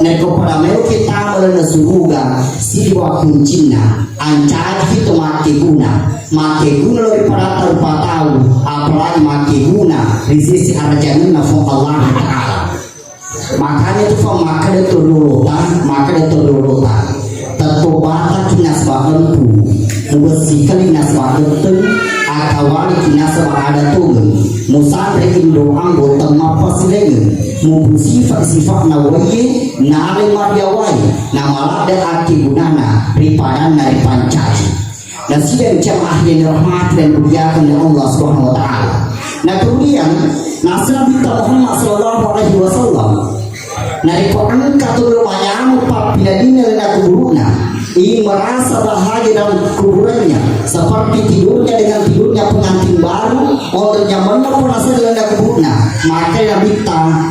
Neko para meo kita melena suruga si wa kuncina ancaji itu make guna lebih pada tahu apalagi make guna di sisi arjanun nafsu Allah Ta'ala. Makanya itu maka itu dulutan tertobatan kinas bahanku mubesi kali nas bahanku akawali kinas ada tulen musafir doang botol nafas lengan mubu sifat nawaye nale mariawai nama ada aki gunana ripadan dari pancai dan sidang jamaah yang rahmat dan muliakan oleh Allah Subhanahu wa taala. Nah kemudian Nabi Muhammad sallallahu alaihi wasallam nari ko angka tulo mayamu papinadina na kuburuna ingin merasa bahagia dalam kuburannya seperti tidurnya dengan tidurnya pengantin baru untuk nyamannya merasa dengan kuburnya. Maka Nabi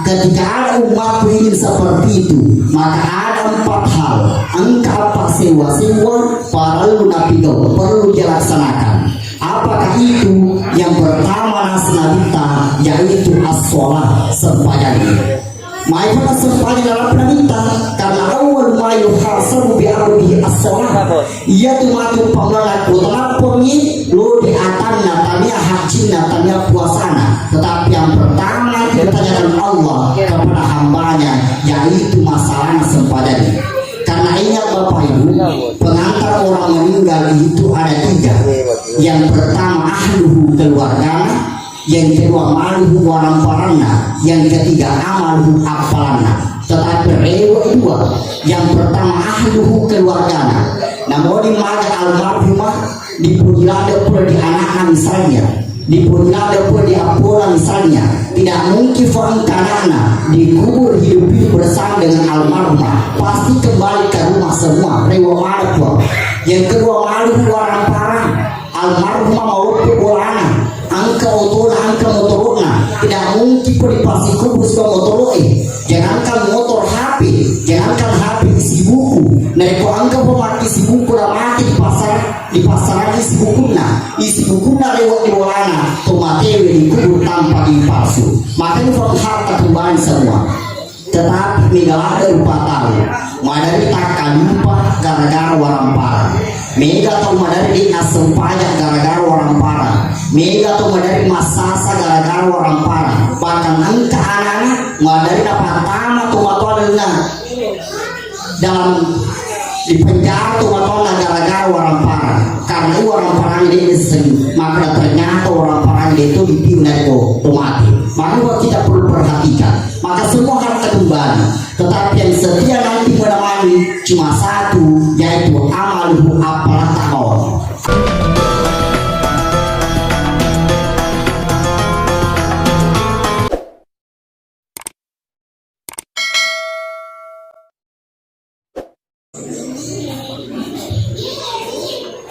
ketika ada umat ingin seperti itu maka ada 4 hal angka apa sewa perlu Nabi perlu dilaksanakan. Apakah itu? Yang pertama nasionalita yaitu as-sholat sempadan. Ma'ifah sempadan dalam penamita karena awal ma'yu hasabu bi'arubihi as-sholat ia tumatu panglaku telapornya lo di atas natanya haji natanya puasana. Tetapi yang pertama ditanyakan Allah kepada hambanya yaitu masalah sempadan. Karena ingat Bapak Ibu, pengantar orang meninggal itu ada 3. Yang pertama ahluhu keluarganya, yang kedua maluhu waramparana, yang ketiga amaluhu apalana. Tetapi rewa 2. Yang pertama ahluhu keluarganya. Namun di mana almarhumah dipulilada pula di anak misalnya, dipulilada pula di apola misalnya, tidak mungkin karena dikubur hidup bersama dengan almarhumah pasti kembali ke rumah semua rewa malu. Yang kedua malu orang parang almarhumah mau bolana angka motornya tidak mungkin pasti kubur semua motor jangankan motor HP isi buku naik angka pemakai isi buku mati di pasar isi buku lewat di bolana tomatewe dikubur tanpa dipalsu. Makanya harta kembali semua. Tetapi mega ada rupa tahu madari tak lupa gara-gara orang parah mega atau madari di asam pajak gara-gara orang parah mega atau madari masasa gara-gara orang parah bahkan angka anak-anak madari dapat pertama tuh dengan dalam di penjara tuh gara-gara orang parah karena orang parah ini disini maka ternyata orang parah itu dipindah itu mati. Maka kita perlu perhatikan maka semua harta kembali tetapi yang setia nanti menemani cuma 1 yaitu amaluhu apalah takon.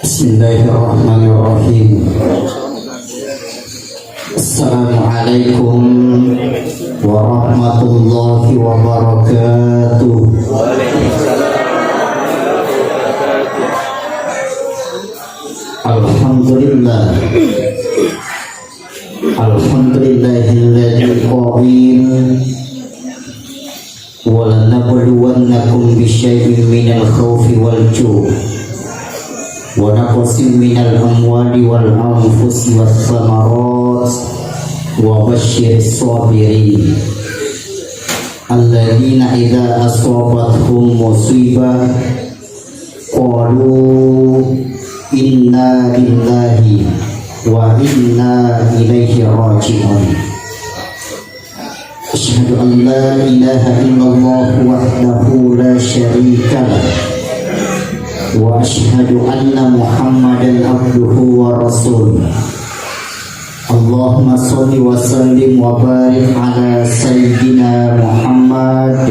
Bismillahirrahmanirrahim. Assalamualaikum warahmatullahi wabarakatuh. Alhamdulillah. Alhamdulillahilladzi qawim wa lanabluwannakum bisyai'in minal khawfi wal ju' wa naqsin minal amwali wal anfusi was samarat wa basyiris sabirin alladzina idza asabathum musibah qalu inna lillahi wa inna ilaihi raji'un. Asyhadu an la ilaha illallah wahdahu la syarika lah wa asyhadu anna Muhammadan abduhu wa rasuluh. Allahumma sholli wa sallim wa barik ala sayyidina Muhammad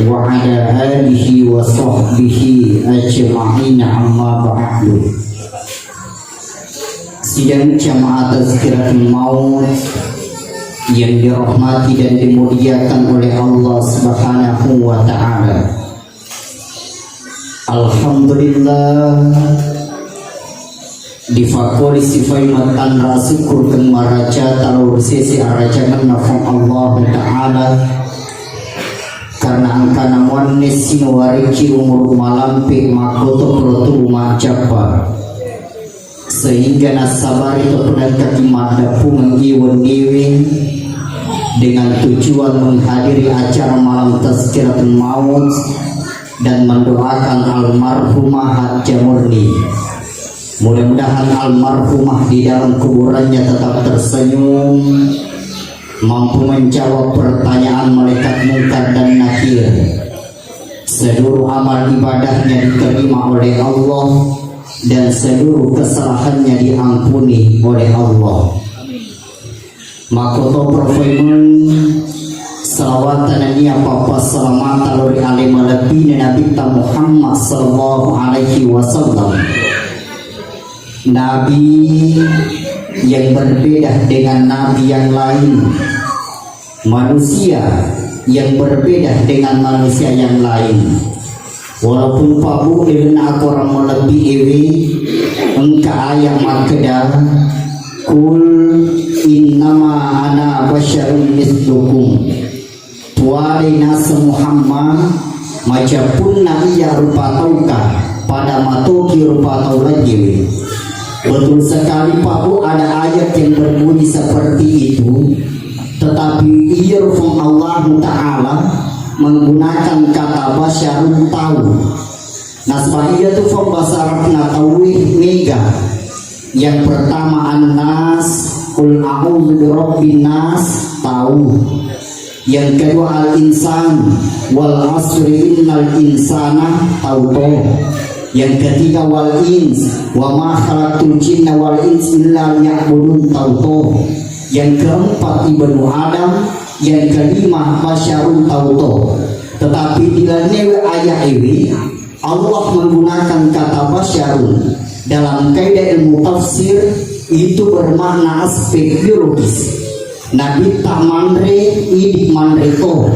wa ala alihi wa sahbihi ajma'in amma ba'du. Sidang jamaah tazkiratul maut yang dirahmati dan dimuliakan oleh Allah Subhanahu wa taala. Alhamdulillah difakori sifai matan rasukur keng maraja talur sisi arajangan nafam Allah Ta'ala karena angka namuan nesino wariki umur malampe makoto protu majapa sehingga nasabar itu pedang kaki madapu mengiwan niwin dengan tujuan menghadiri acara malam tazkiratul maut dan mendoakan almarhumah Hajjah Murni. Mudah-mudahan almarhumah di dalam kuburannya tetap tersenyum, mampu menjawab pertanyaan malaikat mungkar dan nakir. Seluruh amal ibadahnya diterima oleh Allah dan seluruh kesalahannya diampuni oleh Allah. Makoto profemun salawatan niya papa salamat alori alim lebih Nabi Muhammad sallallahu alaihi wasallam, Nabi yang berbeda dengan nabi yang lain, manusia yang berbeda dengan manusia yang lain. Walaupun pabu dengan aku orang melebih ewe engka ayam makedah kul innama ana basyarun mislukum tuari nasa Muhammad majapun nabi ya rupa tauka pada matoki rupa tau lagi. Betul sekali pabu ada ayat yang berbunyi seperti itu, tetapi irfum Allah Ta'ala menggunakan kata basyarun tahu. Nasbahiyah itu fam bahasa Arab natawih mega. Yang pertama an-nas qul a'udzu birabbin nas tahu. Yang kedua al-insan wal asri innal insana tahu. Yang ketiga wal ins wa ma khalaqtul jinna wal insa illa liya'budun tahu. Yang keempat ibnu Adam, yang kelima basyarun tahu. Tetapi di dalam ayat ini Allah menggunakan kata basyarun dalam kaidah ilmu tafsir itu bermakna aspek biologis. Nabi tak mandre idik mandreto,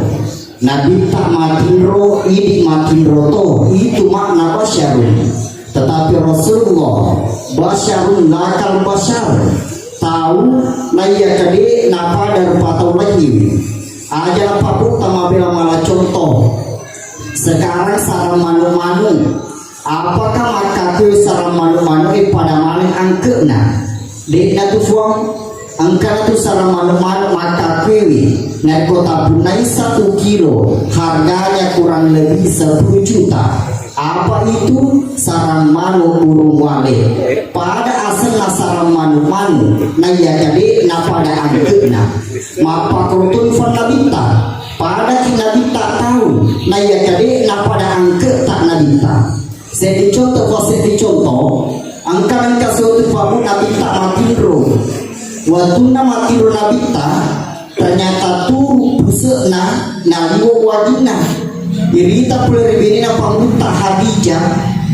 Nabi tak makinro idik makinroto, itu makna basyarun. Tetapi Rasulullah basyarun lakal basyar tahu naya kade napa dar patau lagi aja papu tama bela malah contoh sekarang sarang manu-manu apakah maka ke sarang manu-manu pada maling angkena dek na tu fuang angka tu sarang manu-manu maka kewi naik kota Bunai 1 kilo harganya kurang lebih 10 juta. Apa itu sarang manu burung wale? Pada asalnya sarang manu na ya jadi na pada angkena mapa kurutun fon nabita pada kinabita tahu na ya jadi na pada angke tak nabita. Saya dicontoh kau dicontoh angka suatu famu nabita makinro waktu na makinro nabita ternyata tu busena naliwo wajina irita pulai bini na panguta Hadijah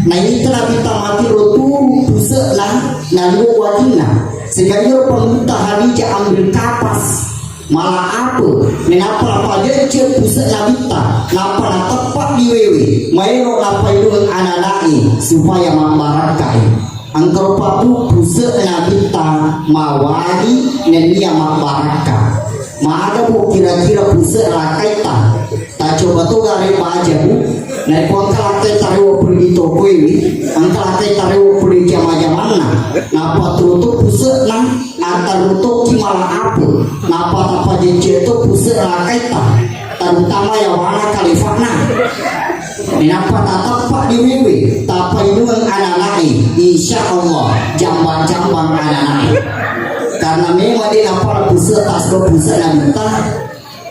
na ita nabita makinro tu busena naliwo wajina sehingga dia panguta Hadijah ambil kapas malah apa kenapa dia cek pusat nabita napa na tepat di wewe maelo napa itu ananai supaya membarakai angkau papu pusat nabita mawali nenia membaraka maada bu kira-kira pusat rakaita tak coba tu gare baja bu naik kuangka lakai tarewa pergi toko ini angka lakai tarewa pergi jama-jamana napa tutup pusat na antar untuk malah apa napa jenje itu pusat rakaita terutama yang mana kalifana kenapa tak tepat di wewe tapi nuang ananai insya Allah jambang-jambang ananai karena memang dia napa pusat tas pusat nabita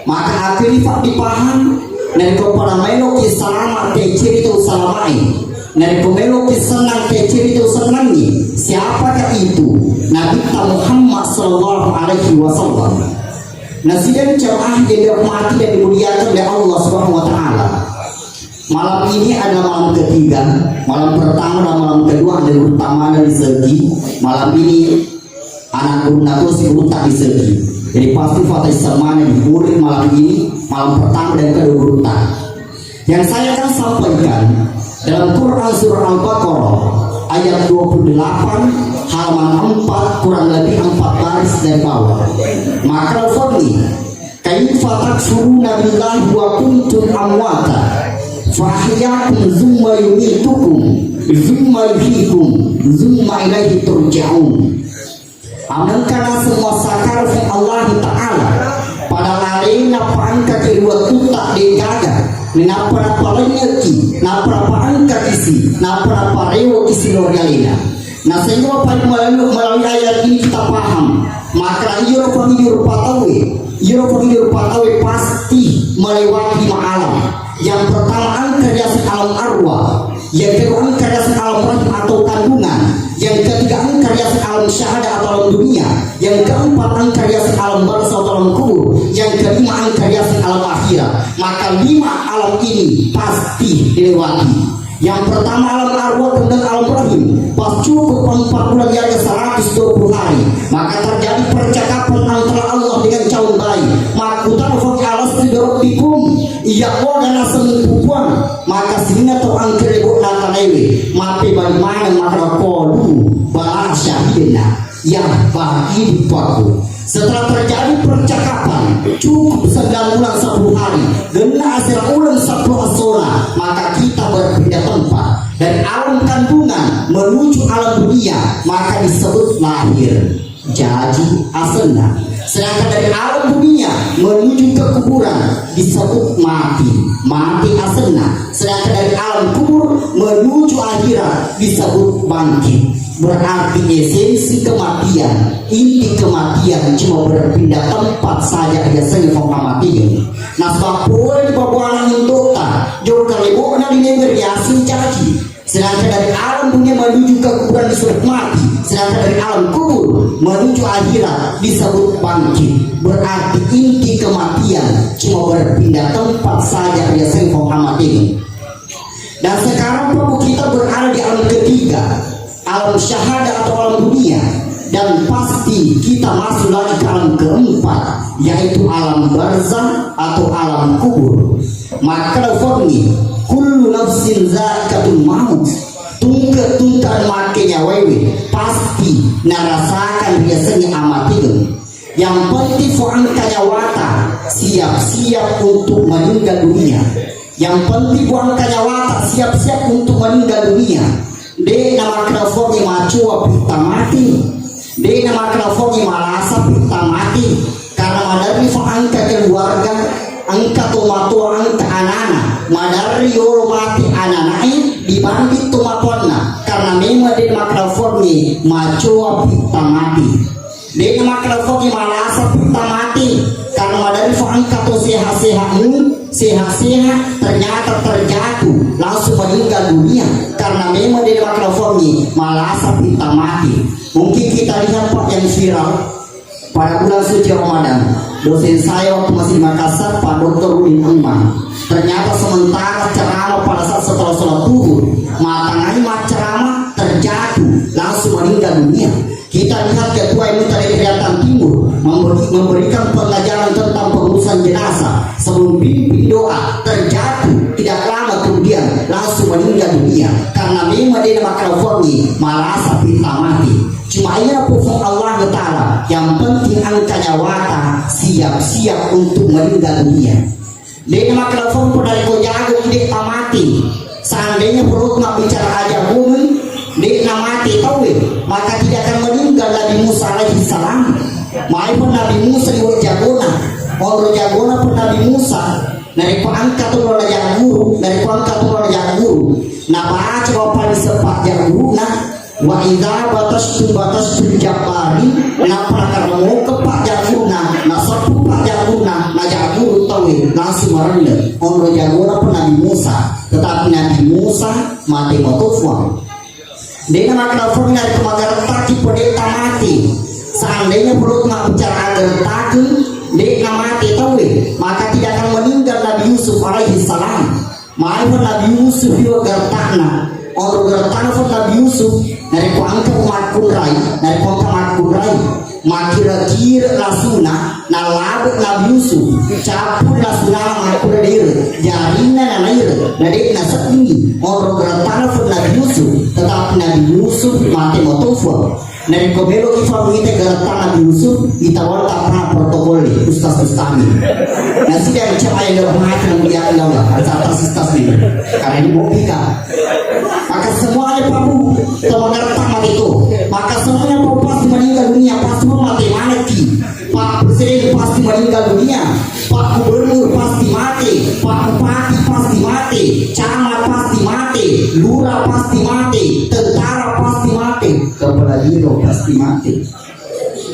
maka akhirnya dipaham dan kepada melo kisalamat kecil itu salamai dan melo kisenang kecil itu senangi siapakah itu Nabi Muhammad sallallahu alaihi wasallam. Nasihat jamaah yang dirahmati dan dimuliakan oleh Allah Subhanahu wa taala. Malam ini adalah malam ketiga, malam pertama dan malam kedua ada utama dari segi malam ini anak guna si tak disegi. Jadi pasti fatih semana diburit malam ini malam pertama dan kedua urutan. Yang saya akan sampaikan dalam Quran surah Al-Baqarah ayat 28 halaman 4 kurang lebih 4 baris dari bawah. Maka Al-Fadli kaifa takfuruna billahi wa kuntum amwata fa ahyakum thumma yumitukum thumma yuhyikum thumma ilaihi turja'un. Amangkana semua sakar fi Allah Ta'ala pada larina paangka kedua tutak degaga na para palanyaki na para paangka isi na para parewo isi lorialina. Nah sehingga melalui ayat ini kita paham maka Yoro patawe pasti melewati 5 alam. Yang pertama angkariasi alam arwah, yang kedua angkariasi alam rahim atau kandungan, yang ketiga angkariasi alam syahada atau alam dunia, yang keempat angkariasi alam barzah atau alam kubur, yang kelima angkariasi alam akhirat. Maka 5 alam ini pasti dilewati. Yang pertama alam arwah dan alam rahim, pas cukup 4 bulan jaga 120 hari, maka terjadi percakapan antara Allah dengan calon bayi. Maka utara alas tidak dikum, iya dan sempupuan, maka sehingga tu angker ibu natanewe, mape bagaimana maka kolu balas syahidina yang bagi paku. Setelah terjadi percakapan cukup 9 bulan 10 hari dengan hasil ulang 10 asona, maka kita berpindah tempat dari alam kandungan menuju alam dunia, maka disebut lahir jadi asena. Sedangkan dari alam dunia menuju ke kuburan disebut mati asena. Sedangkan dari alam kubur menuju akhirat disebut bangkit. Berarti esensi kematian, inti kematian cuma berpindah tempat saja biasanya mati. Nah sebab boleh dibawa untuk juga leboknya di negeri asin caci. Sedangkan dari alam dunia menuju ke kuburan disebut mati. Sedangkan dari alam kubur menuju akhirat disebut bangkit. Berarti inti kematian cuma berpindah tempat saja biasanya mati. Dan sekarang Prabu kita berada di alam ketiga, alam syahada atau alam dunia, dan pasti kita masuk lagi ke alam keempat, yaitu alam barzah atau alam kubur. Maka forni kullu nafsin zakatul maut, tungka makanya wewe pasti narasakan biasanya amatigen. Yang penting fuangkanya wata siap-siap untuk meninggal dunia. Yang penting fuangkanya wata siap-siap untuk meninggal dunia. De nama krafogi macua pita mati, de nama krafogi malasa pita mati, karena madari fa angka keluarga, angka tomato angka anana, madari yoro mati ananai dibanding tomatona, karena memang de nama krafogi macua pita mati, de nama krafogi malasa pita mati, karena madari fa angka to sehat-sehat ternyata terjatuh langsung meninggal dunia karena memang di mikrofoni malah pinta mati. Mungkin kita lihat Pak yang viral pada bulan suci Ramadan, dosen saya waktu masih di Makassar, Pak Dr. Udin Emang, ternyata sementara ceramah pada saat setelah sholat zuhur, matangani ceramah terjatuh langsung meninggal dunia. Kita lihat ketua MUI Kalimantan Timur memberikan pengajaran tentang pengurusan jenazah sebelum pimpin doa, terjatuh tidak lama kemudian langsung meninggal dunia karena memang dia mikrofoni malah pinta mati. Cuma ini pokok Allah Ta'ala yang penting angka nyawata siap-siap untuk meninggal dunia. Dia mikrofon pun dari kojago ide mati. Seandainya perut nggak bicara aja bumi, dia mati tahu, maka tidak akan meninggal Nabi Musa alaihi salam. Maupun Nabi Musa di Jagona, orang Jagona pun Nabi Musa dari pangkat turun raja guru, dari pangkat turun raja guru. Nah baca apa di sepak guru nah wa idza batas jabari na prakar mau ke pak jaguna na sepu pak jaguna na jaguru tahu langsung merenda orang Jagona pun Nabi Musa, tetapi Nabi Musa mati motofwan. Dia mikrofon dari kemagaran taki pendeta mati. Seandainya perut nggak bicara agar taki, dia mati tahu, maka tidak akan meninggal Nabi Yusuf alaihi salam. Maupun Nabi Yusuf juga gertana, orang gertana pun Nabi Yusuf dari kuangka makurai, dari kuangka makurai, makira-kira lasuna, nalabut Nabi Yusuf, capur lasuna makurai jaringan nanair, Dari nasab ini orang bertanya pun Nabi Yusuf, tetapi Nabi Yusuf mati motofu. Dari kobelo kita kita geratan Nabi Yusuf ditawar tak pernah protokol ustaz ustami. Nasi dia macam ayah dalam hati yang dia Allah atas ustaz ini karena ini mau pika. Maka semuanya papu teman itu. Maka semuanya papu pasti meninggal dunia, pasti mati mati. Pak Presiden pasti meninggal dunia, Pak Gubernur pasti mati, Pak Bupati pasti mati, camat pasti mati, lurah pasti mati, tentara pasti mati, kepala biro pasti mati,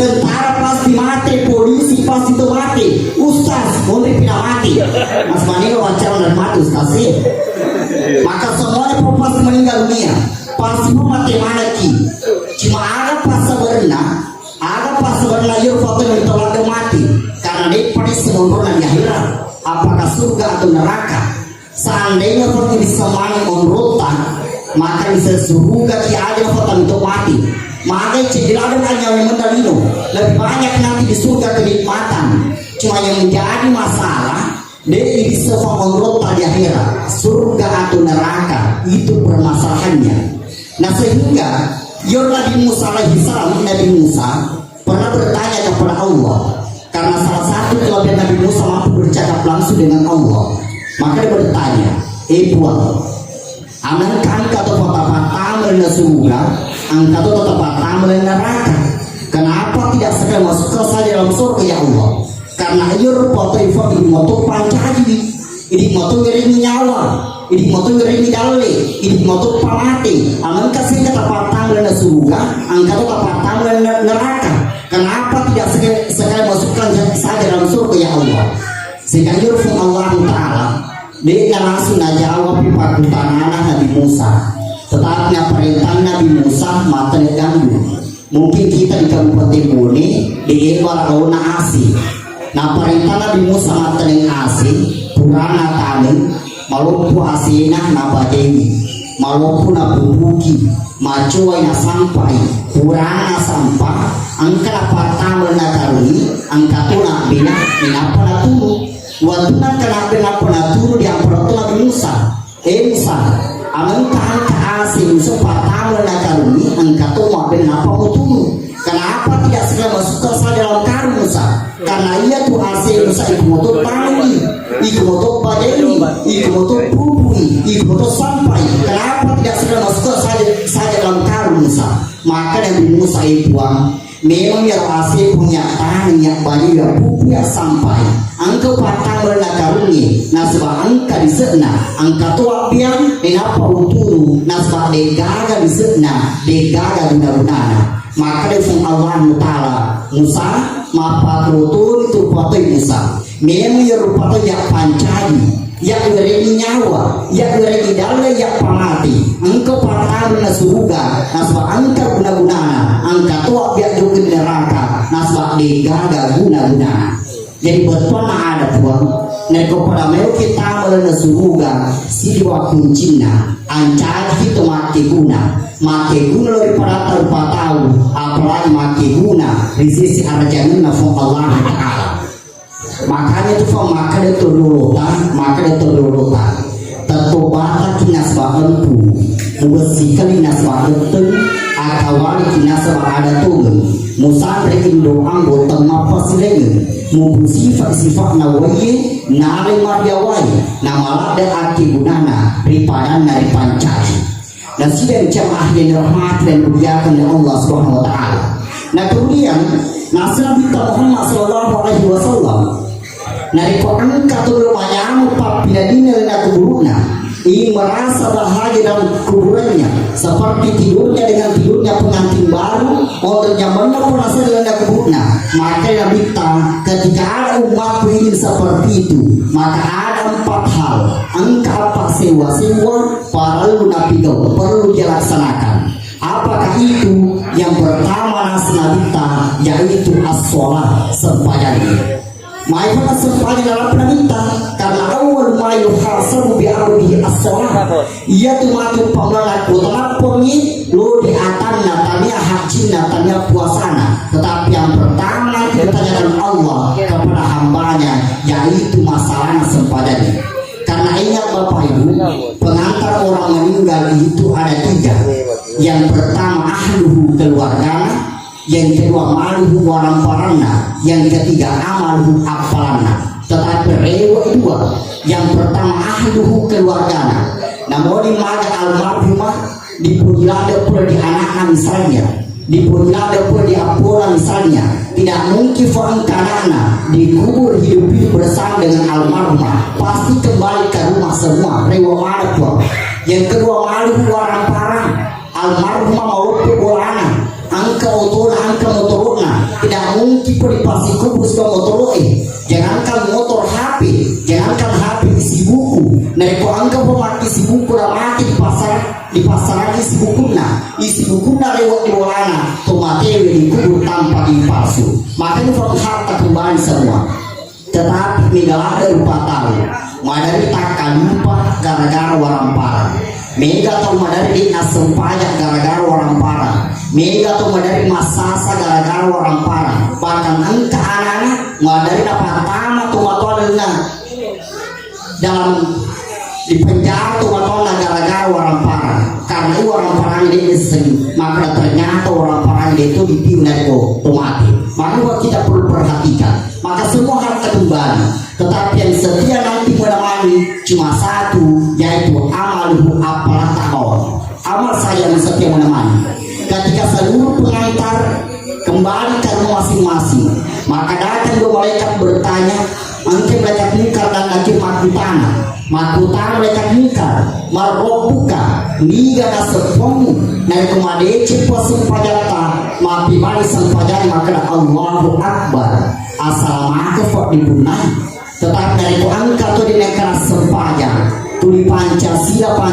tentara pasti mati, polisi pasti itu mati, ustaz boleh tidak mati. Mas Manilo wawancara dan mati ustaz sih. Maka semuanya pasti meninggal dunia, pasti mati mati. Cuma ada pas sebenarnya ada pas sebenarnya foto yang ditolak mati karena dia pada sempurna di akhirat, apakah surga atau neraka. Seandainya foto disemani onrota, maka bisa surga ki ada foto itu mati. Maka cedera hanya yang mendalino lebih banyak nanti di surga kenikmatan. Cuma yang menjadi masalah dia bisa onrota di akhirat, surga atau neraka itu permasalahannya. Nah sehingga Nabi Musa alaihi salam, Nabi Musa pernah bertanya kepada Allah karena salah satu kelebihan Nabi Musa mampu bercakap langsung dengan Allah. Maka dia bertanya, Tuhan, amankah engkau tetap melalui surga, engkau tetap melalui neraka? Kenapa tidak segera masuk saja dalam surga ya Allah? Karena ia foto itu motor pancaji, ini motor ngeri nyawa, ini motor ngeri dale, ini motor pamati. Amankah sih tetap melalui surga, engkau tetap melalui neraka? Kenapa tidak sekali masukkan saja dalam surga ya Allah? Sehingga yurfum Allah Ta'ala dia langsung jawab pertanyaan Nabi Musa. Tetapi perintah Nabi Musa mata diganggu. Mungkin kita di Kabupaten Bone di Warna Asi. Nah perintah Nabi Musa mata Asi Purana Tamen Maluku Asina Nabadewi Maluku Nabubuki Macuai na sampai Purana sampah angka pertama na karuni angka tuna bina minapa na turu waktu na kenapa na turu di amproto Nabi Musa Musa angka asing Musa pertama na karuni angka tuna bina apa turu. Kenapa tidak segera masuk saja dalam karun Musa? Karena ia tuh asing Musa ikut motor tani, ikut motor badeni, ikut motor pupui, ikut motor sampai. Kenapa tidak segera masuk saja dalam karun Musa? Maka Nabi Musa itu memang yang asing punya tani yang banyak yang pupui yang sampai. Angka patang bernakaruni, nasbah angka di sana, angka tua biang, kenapa uturu, nasbah degaga di sana, degaga guna-gunana. Maka dari Allah Ta'ala Musa mapa turun itu foto Musa memang ya rupa yang pancadi yang beri nyawa yang beri dalam yang pamati engkau patah na surga nasbah angka guna-gunana angka tua biar juga neraka nasbah degaga guna-gunana. Jadi betul ada tuan nego pada meu kita melena surga si dua kuncinya ancad itu mati guna lebih pada tahu apalagi mati guna di sisi arjangan nafsu Allah Ta'ala. Makanya itu maka itu lulutan tentu bahkan kinasbahan tu musikali nasbahan tu akawali kinasbah ada tu Musa rekin doang botong apa sih mu sifat nawaye nare mariawai namalah dan arti gunana ripadan dari pancari. Dan sudah jamaah yang dirahmati dan dimuliakan oleh Allah Subhanahu wa taala. Nah kemudian Nabi Muhammad sallallahu alaihi wasallam dari angka turun mayamu papinadina dan kuburuna ingin merasa bahagia dalam kuburannya seperti tidurnya dengan tidurnya pengantin baru untuk nyamannya merasa dengan kuburnya. Maka Nabi ketika ada umat ingin seperti itu maka ada 4 hal angka apa sewa perlu Nabi perlu dilaksanakan. Apakah itu? Yang pertama nasionalita yaitu as-sholat sempadan. Ma'ifah sempadan dalam penamita karena awal ma'yu hasabu bi'arbihi as-sholat ia tumatu pemelaku telapongi lo di atas natanya haji natanya puasana. Tetapi yang pertama ditanyakan Allah kepada hambanya yaitu masalah sempadan. Karena ingat Bapak Ibu, pengantar orang meninggal itu ada 3. Yang pertama ahluhu keluargana, yang kedua maluhu waramparana, yang ketiga amaluhu apalanna. Tetapi rewa 2. Yang pertama ahluhu keluargana. Namun di mana almarhumah dipulada pula di anaknya misalnya, dipulada pula di apola misalnya, tidak mungkin karena dikubur hidup bersama dengan almarhumah, pasti kembali ke rumah semua. Rewa mana pun. Yang kedua maluhu waramparana, almarhumah maupun bolana angka motornya tidak mungkin pun dipasti kubur sebuah motor jangankan motor HP, jangankan HP isi buku, naik angka pemakai isi buku dan mati di pasar lagi isi bukunya lewat di bolana tomatewe dikubur tanpa dipalsu, makanya orang harta kembali semua. Tetapi megala ada 4 tahun madari takkan lupa gara-gara warampara, mega atau madari di asem pajak gara-gara warampara, mega atau madari masasa gara-gara warampara, bahkan angka anak-anak madari dapat pertama tuh dengan dalam di penjara tuh gara-gara warampara, karena warampara ini sering, maka ternyata warampara itu dipilih dari mati. Maka kita perlu perhatikan, maka semua harta kembali, tetapi yang setia nanti menemani cuma 1, yaitu amaluhu apalah takon. Amal saya yang setia menemani. Ketika seluruh pengantar kembali ke rumah masing-masing, maka datang 2 malaikat bertanya, angke malaikat mungkar dan nakir makutana malaikat mungkar marrobuka liga nasepomu na kumadece po simpajata mapibali sampajani maka Allahu Akbar asalamaka fo dibunai. Tetapi dari ku angka tu di negara sempajan tuli Pancasila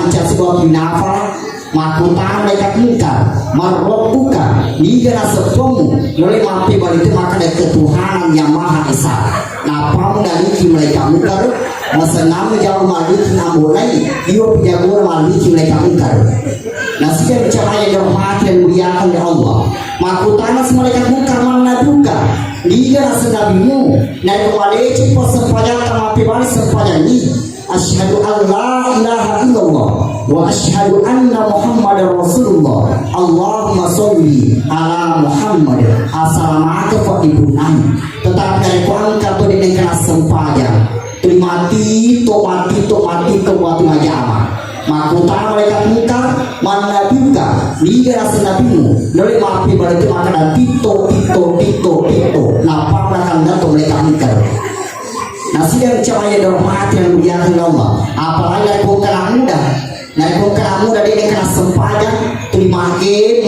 binafala makutana malaikat mungkar marrobuka liga nasepomu oleh mapibali itu maka dari ketuhanan yang maha esa. Nah, pamu dari malaikat mungkar masa nama jauh malik nambolai dia penjago malik mereka mungkar. Nah setiap cahaya rahmat dan muliakan ya Allah, makutana mereka mungkar mana duka liga senabimu dan kewaleci persempajang tamapi balik sempajani asyhadu an la ilaha illallah wa asyhadu anna muhammadar rasulullah Allahumma sholli ala Muhammad assalamatu fa ibunai. Tetapi dari kuangkat tu di negara sempajang mati kekuatan majama makutana mereka mungkar mana buka liga senabimu dari mapi berarti maka ada tito napa akan datang mereka mungkar. Nasi yang cahaya dormati yang muliakan Allah, apalagi dari bongkaran muda di negara sempadan magi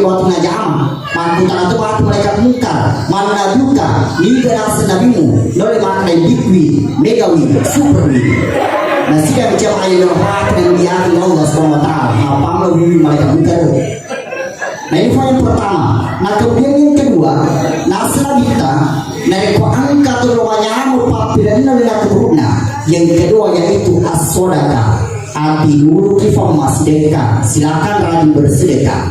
buat najama makutana itu mati mereka mungkar mana buka liga senabimu dari makan bikwi megawi superwi. Nasi yang cahaya dormati yang muliakan Allah SWT, apa lebih mereka mungkar. Nah ini yang pertama. Nah kemudian yang kedua, nasalabita dari angka tulungannya mupapiran dari keburukna. Yang kedua yaitu as-sodaka, arti dulu kifah sedekah. Silakan rajin bersedekah.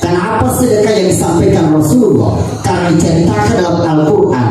Kenapa sedekah yang disampaikan Rasulullah? Karena diceritakan dalam Al-Quran,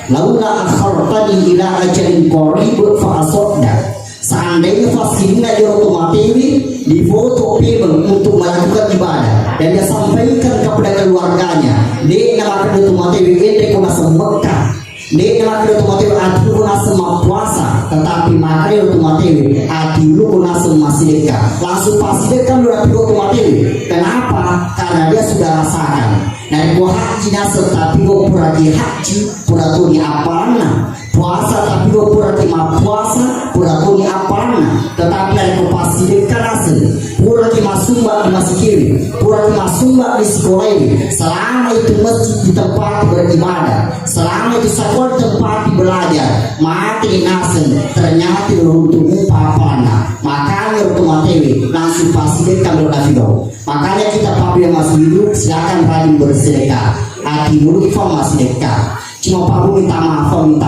laula akhartani ila ajalin qarib fa asadda. Seandainya fasilitas otomatis difoto film untuk melakukan ibadah dan dia sampaikan kepada keluarganya, dia nama otomatis ini kuna semekah, dia nama otomatis hati kuna semua puasa, tetapi makanya otomatis hati lu kuna semua sedekah, langsung pasti kan lu rapi otomatis. Kenapa? Karena dia sudah rasakan. Nah, gua haji nasab tapi gua purati haji, puratu di apana puasa tapi gua purati ma puasa, puratu di apana. Tetapi dari pasti dekarase, purati masumba di masjid kiri, purati masumba di sekolah ini. Selama itu masjid di tempat beribadah, selama itu sekolah tempat belajar, mati nasen ternyata untuk papana. Makanya otomatis langsung pasti dekam lo. Makanya kita papi yang masih hidup silakan rajin bersedekah. Hati dulu informasi sedekah. Cuma papi minta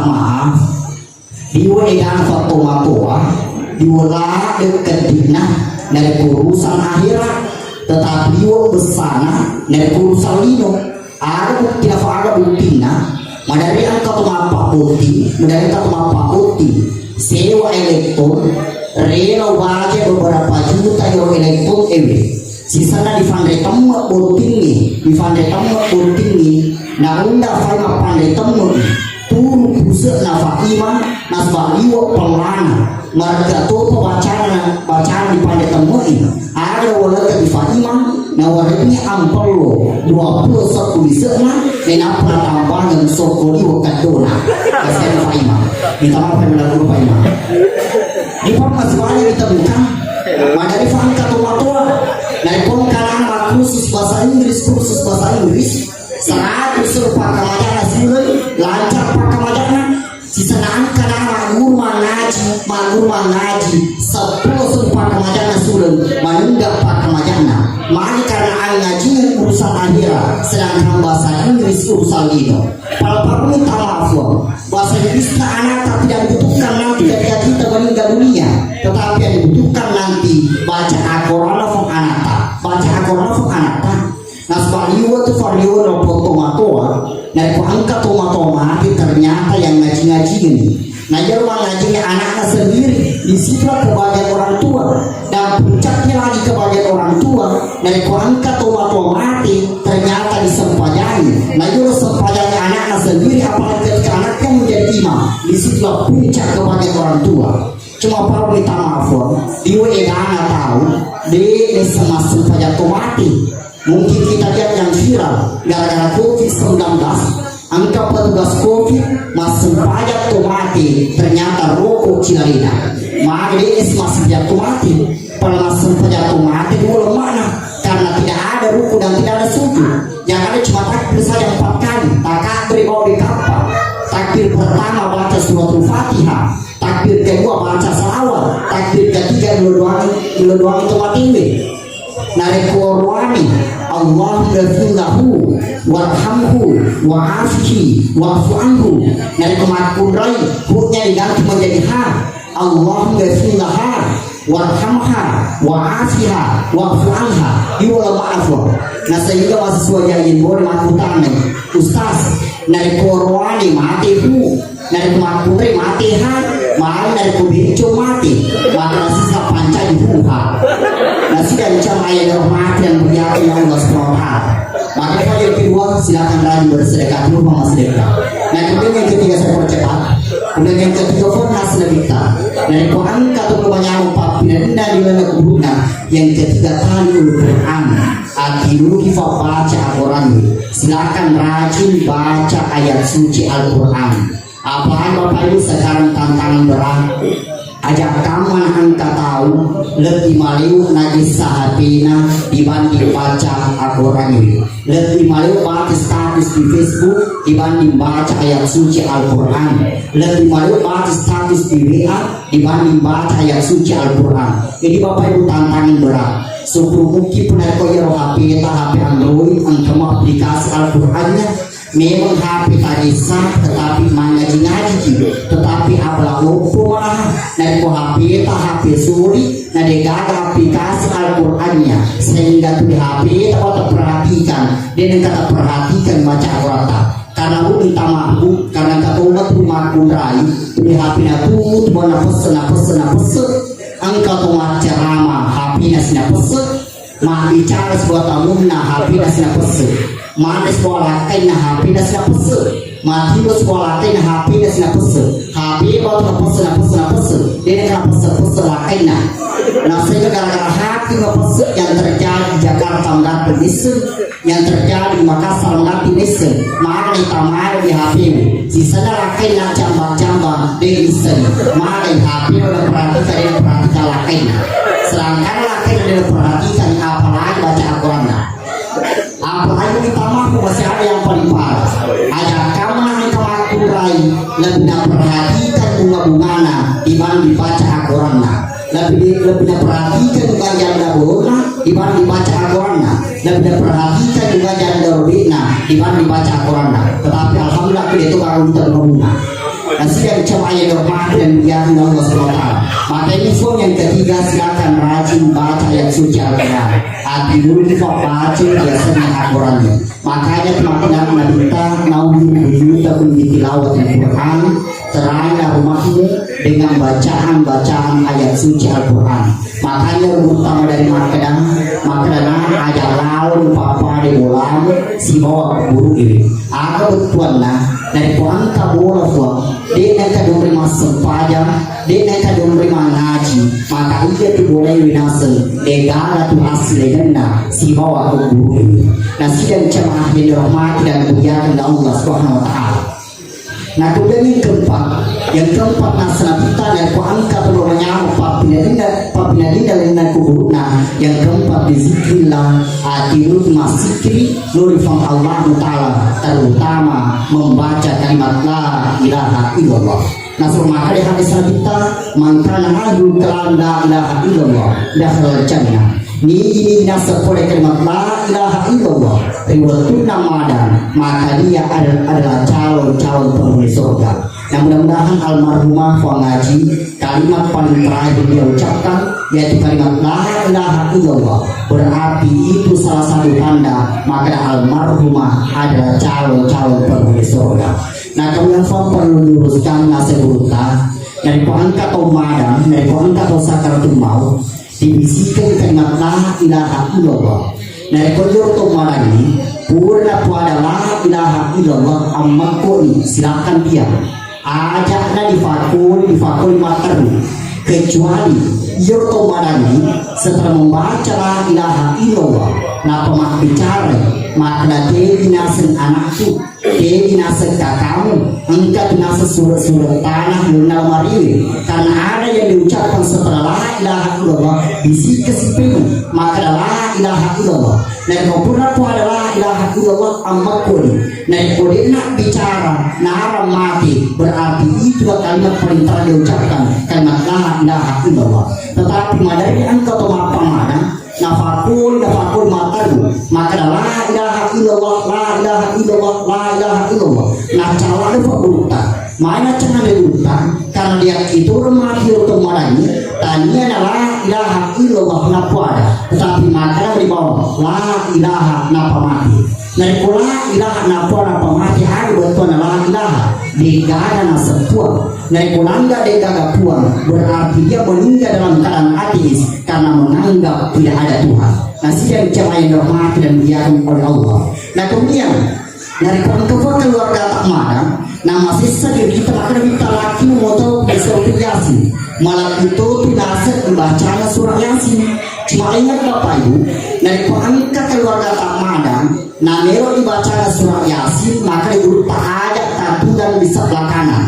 maaf. Diwulikan foto matoa, diulah deketina dari urusan akhirat. Tetapi diwul besana dari urusan lino. Ada tidak ada buktinya. Madari angka tu mapak putih, madari angka tu mapak putih. sewa elektron, rela baca beberapa juta euro elektron sisana di pandai temu botingni, na unda fai ma pandai temu turu pusat na faima nasba liwa pelana marga to bacaan di pandai temu ada wala di faima na warni ampolo 21 bisana na pratambangan sokoli wakadona asal faima minta maaf pada faima di pamaswali kita bukan madari fangka tomatua dari pengkalangan kursus bahasa Inggris 100 serupa kamajana sila lancar pakamajana sisanaan kanang magurma ngaji 10 serupa kamajana sulen manunggak pakamajana mari karena ang ngaji urusan akhirat sedangkan bahasa Inggris urusan dino kalau pak minta maaf bahasa Inggris anak tak tidak dibutuhkan nanti ketika kita meninggal dunia tetapi yang dibutuhkan nanti baca Al-Quran fong anata nasbaliwa tu fariwa ropo tomatoa dari angka tomato mati ternyata yang ngaji ini nah rumah ngajinya anaknya sendiri disitulah kebahagiaan orang tua dan puncaknya lagi kebahagiaan orang tua dari angka tomato mati ternyata disempajani nah sempajani anaknya sendiri apalagi ketika anaknya menjadi imam disitulah puncak kebahagiaan orang tua. Cuma para minta maaf di WA tahu di semasa pajak mati mungkin kita lihat yang viral gara-gara COVID-19 angka petugas COVID masih pajak mati ternyata rokok Cilarina maka di semasa pajak mati pada masa pajak mati mulai mana karena tidak ada ruku dan tidak ada suku yang ada cuma takbir saja 4 kali takbir mau di kapal takbir pertama baca suratul Fatihah takbir kedua baca salawat, takbir ketiga dua itu mati nari korwani Allah ghafirlahu warhamhu wa'afihi wa'fu anhu nari kemakun rai hurufnya diganti menjadi ha Allah ghafirlaha warhamha wa'afiha wa'fu anha iwala maaf nah sehingga mahasiswa yang boleh makutan ustaz nari korwani mati hu nari kemakun rai mati ha mahal dari kubincu mati maka sisa panca dibuka nasi dan jam ayah mati yang berjati yang Allah SWT maka yang kedua silakan rajin bersedekah dulu sama sedekah nah kemudian yang ketiga saya percepat kemudian yang ketiga fornas lebita dari Quran kata banyak empat pindah di mana kubunya yang ketiga kali Quran dulu kita baca Al-Quran silakan rajin baca ayat suci Al-Quran apalagi Bapak Ibu sekarang tantangan berat ajak kamu angka tahu lebih maliu najis sahabina dibanding baca Al-Quran ini lebih maliu baca status di Facebook dibanding baca ayat suci Al-Quran lebih maliu baca status di WA dibanding baca ayat suci Al-Quran jadi Bapak Ibu tantangan berat sebelum mungkin pernah kau HP Android angka aplikasi Al-Qurannya memang HP tadi sah tetapi ngaji tetapi abla lupa malah dari HP suri nah gagal aplikasi Al-Qurannya sehingga tuh HP tak perhatikan dia kata perhatikan baca Al-Quran karena minta maaf karena kata umat rumah kunrai di HP na tuh bona pesen angka tuh ceramah HP na sina pesen mah bicara sebuah tamu nah HP na sina pesen mana sekolah kain HP dah siap pesen, mati lo sekolah kain HP dah siap pesen, HP baru pesen, dia nak pesen kain nah sehingga gara-gara HP nggak pesen yang terjadi di Jakarta nggak pesen, yang terjadi di Makassar nggak pesen, mana ditamai di HP sisanya kain jambang dia pesen, mana di HP udah perhatikan kain, sedangkan kain udah perhatikan apalagi baca Al-Quran apalagi kita mampu masih ada yang paling parah ajak kamu nanti kemakurai lebih perhatikan bunga-bungana dibanding dibaca Al-Quran lebih perhatikan bagian dahulu dibanding dibaca Al-Quran lebih perhatikan bagian dahulu dibanding dibaca Al-Quran tetapi alhamdulillah itu baru kita berbunga dan sehingga dicapainya rahmat dan muliaan Allah SWT maka ini yang ketiga silakan rajin baca ayat suci Al-Quran hati dulu kita baca biasanya Al-Qurannya makanya teman-teman kita mau kita pun ditilawat Al-Quran terailah rumahmu dengan bacaan-bacaan ayat suci Al-Quran. Makanya utama dari makanan aja laun papa di bolam si bawa guru ini. Aga betuan lah dari puan bola tua. Dia nak dong terima sempaja, dia nak dong terima ngaji. Maka ia tu boleh winasa. Negara tu hasil legenda si bawa guru ini. Nah sidang jemaah yang dirahmati dan dimuliakan Allah Subhanahu Wa Taala. Nah kemudian yang keempat nasana kita dan ku angkat namanya papinadinda dengan kubur. Nah yang keempat dizikrillah atirut masikri nurifam Allah Ta'ala, terutama membaca kalimat la ilaha illallah. Nah maka di hadis kita mangkana ahlu kalam la ilaha illallah dakhala jannah. Ini nasa oleh kalimat la ilaha illallah riwayatun namadan, maka dia adalah calon penghuni surga. Yang mudah-mudahan almarhumah Ngaji kalimat paling terakhir dia ucapkan yaitu kalimat la ilaha illallah, berarti itu salah satu tanda maka almarhumah adalah calon penghuni surga. Nah kemudian perlu diluruskan nasihatnya dari angka Ramadan, dari angka sakaratul maut dibisikan kalimat la ilaha illallah. Dari kujur Ramadan ini purna pada la ilaha illallah amma koni silakan dia ajaknya difakul mataru kecuali yur Ramadan ini setelah membaca la ilaha illallah nah pemak bicara maka dia binasen anakku, dia binasen kakakmu, engkau binasen surat-surat tanah lunal mariwi. Karena ada yang diucapkan setelah la ilaha illallah bisi kesipimu, maka la ilaha illallah. Nah kau pernah pada la ilaha illallah amma kodi. Nah kodi nak bicara, naram mati, berarti itu kalimat paling terakhir diucapkan kalimat la ilaha illallah. Tetapi madari engkau tomak pamana nafakul mataru maka la ilaha illallah la ilaha illallah la ilaha illallah. Nah calon itu berutak mana jangan berutak karena dia itu remati otomatis tanya la ilaha illallah napa ada tetapi maka di bawah la ilaha napa mati. Nah la ilaha napa mati ada betul la ilaha digada na sepuang. Nah kulangga dega puang berarti dia meninggal dalam keadaan ateis karena menganggap tidak ada Tuhan. Nah sidang jemaah yang dirahmati dan dimuliakan oleh Allah. Nah kemudian dari kelompok keluarga tak mana, nah masih saja kita akan minta laki motor besok Yasin. Malam itu tidak membaca surah Yasin. Cuma ingat Bapak Ibu, dari angka keluarga tak mana, nah melo dibaca surah Yasin maka duduk tak ada satu dan di sebelah kanan.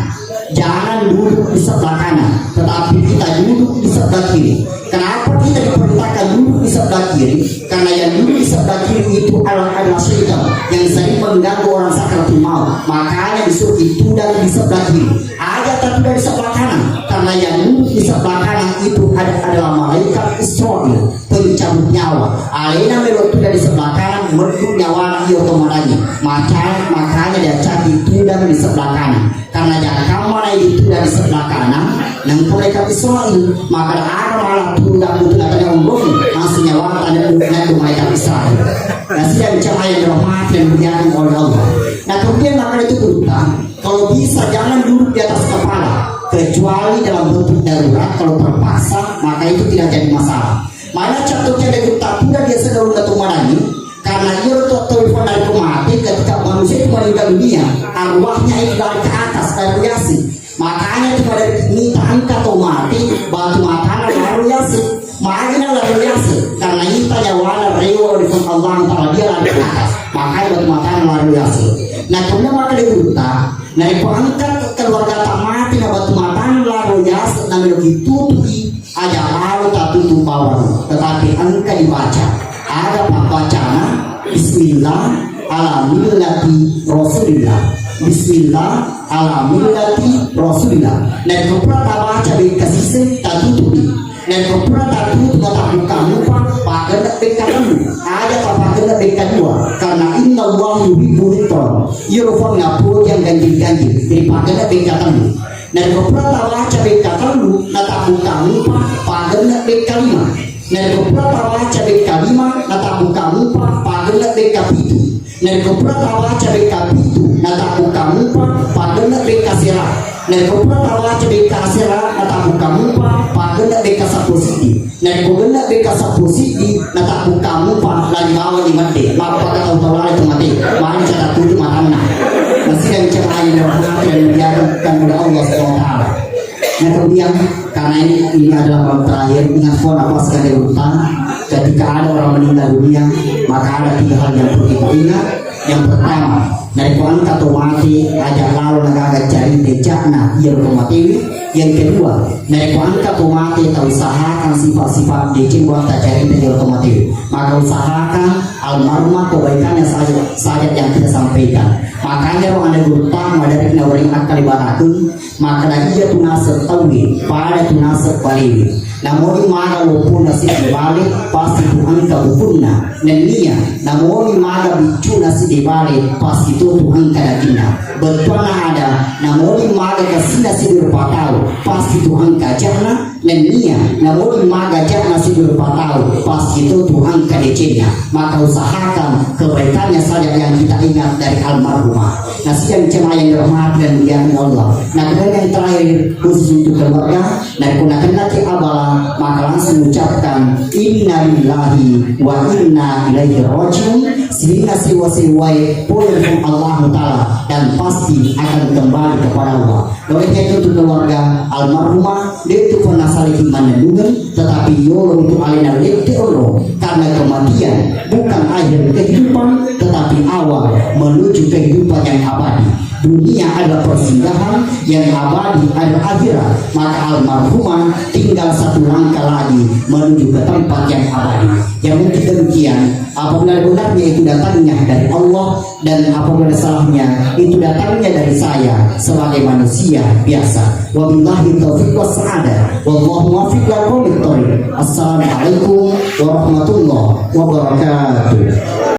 Jangan duduk di sebelah kanan, tetapi kita duduk di sebelah kiri. Kenapa kita diperintahkan duduk di sebelah kiri? Karena yang duduk di sebelah kiri itu adalah syaitan yang sering mengganggu orang sakaratul maut. Makanya disuruh itu dan di sebelah kiri. Ada tapi dari sebelah kanan. Karena yang duduk di sebelah kanan itu adalah malaikat Israel, pencabut nyawa. Alena melotu dari sebelah kanan menutup nyawa dia otomatis. Makanya dia cari itu dan di sebelah kanan. Karena jangan mana itu dari sebelah kanan dan malaikat Israel maka ada malah tunda katanya langsung nyawa tanda itu malaikat Israel. Nah sidang jemaah yang dirahmati dan dimuliakan oleh Allah. Nah kemudian maka itu berutang kalau bisa jangan duduk di atas kepala kecuali dalam bentuk darurat. Kalau terpaksa maka itu tidak jadi masalah. Mana contohnya dari tapi dia sedang mengatumani karena ia telepon dari kemati ketika manusia itu meninggal dunia arwahnya itu dari ke atas dari Yasin. Makanya itu pada minta angkat atau mati batu makanan lalu Yasin makanya lalu Yasin karena kita nyawana rewa di Allah Ta'ala dia lari ke atas makanya batu makanan lalu Yasin. Nah kemudian maka dibuta nah itu angkat keluarga tak mati nah batu makanan lalu Yasin dan ditutupi aja lalu tak tutup bawah tetapi angkat dibaca ada pak bacana Bismillah ala millati Rasulillah. Bismillah ala millati Rasulillah. Dan keprata baca dikasih tak tutupi. Dan keprata tutup tak buka muka pakai tak bekamu. Ada tak pakai tak bekadua. Karena inna Allah yuhibbul muttaqin. Yurfan ngapur yang ganjil-ganjil. Jadi pakai tak bekamu. Dan keprata baca bekatamu tak buka muka pakai tak bekalima. Dan beberapa baca bekalima nata buka muka padahal bekapitu. Dan beberapa baca bekapitu nata buka muka padahal bekasirah. Nek ko pura tawa cebe kasira nata buka mupa pagenda beka sa positi. Nek ko genda beka sa positi nata buka mupa lagi bawa di mati. Maka kata utawala itu mati. Mari cara tuju matana. Masih yang cerai dan hati dan biarkan oleh Allah SWT. Nah kemudian karena ini adalah malam terakhir, ingat pun apa sekali utang. Ketika ada orang meninggal dunia, maka ada 3 hal yang perlu kita ingat. Yang pertama, dari kuan kata mati ajak lalu nagaga cari dejakna yang mati. Yang kedua, dari kuan kata mati tahu usahakan sifat-sifat dicin buat tak cari yang mati. Maka usahakan almarhumah kebaikannya saja yang kita sampaikan. Makanya orang ada berutama dari nawarin akal ibaratun, maka dari dia tunasab tawi pada tunasab balik. Namun mana walaupun nasib dibalik pasti Tuhan kabupurna nenia. Namun mana bicu nasib dibalik pasti itu Tuhan kadakina. Berpana ada. Namun mana kasih nasib berpatau pasti Tuhan kajana nenia. Namun mana gajah nasib berpatau pasti itu Tuhan kadecina. Maka usahakan kebaikannya saja yang kita ingat dari almarhumah. Nasib yang cema yang dirahmati dan dimuliakan Allah. Nah kemudian yang terakhir khusus untuk keluarga dan gunakan nanti abala maka langsung ucapkan inna lillahi wa inna ilaihi rajiun sehingga siwa-siwai pulih Allah Ta'ala dan pasti akan kembali kepada Allah. Oleh itu untuk keluarga almarhumah dia itu pernah saling menandungan tetapi yolo itu alina lekti Allah karena kematian bukan akhir kehidupan tetapi awal menuju kehidupan yang abadi. Dunia adalah persinggahan, yang abadi adalah akhirat. Maka almarhumah tinggal 1 langkah lagi menuju ke tempat yang abadi. Yang mungkin demikian, apabila benarnya itu datangnya dari Allah dan apabila salahnya itu datangnya dari saya sebagai manusia biasa. Wabillahi taufiq wassaada. Wallahu muwaffiq ila aqwamit thoriq. Assalamualaikum warahmatullahi wabarakatuh.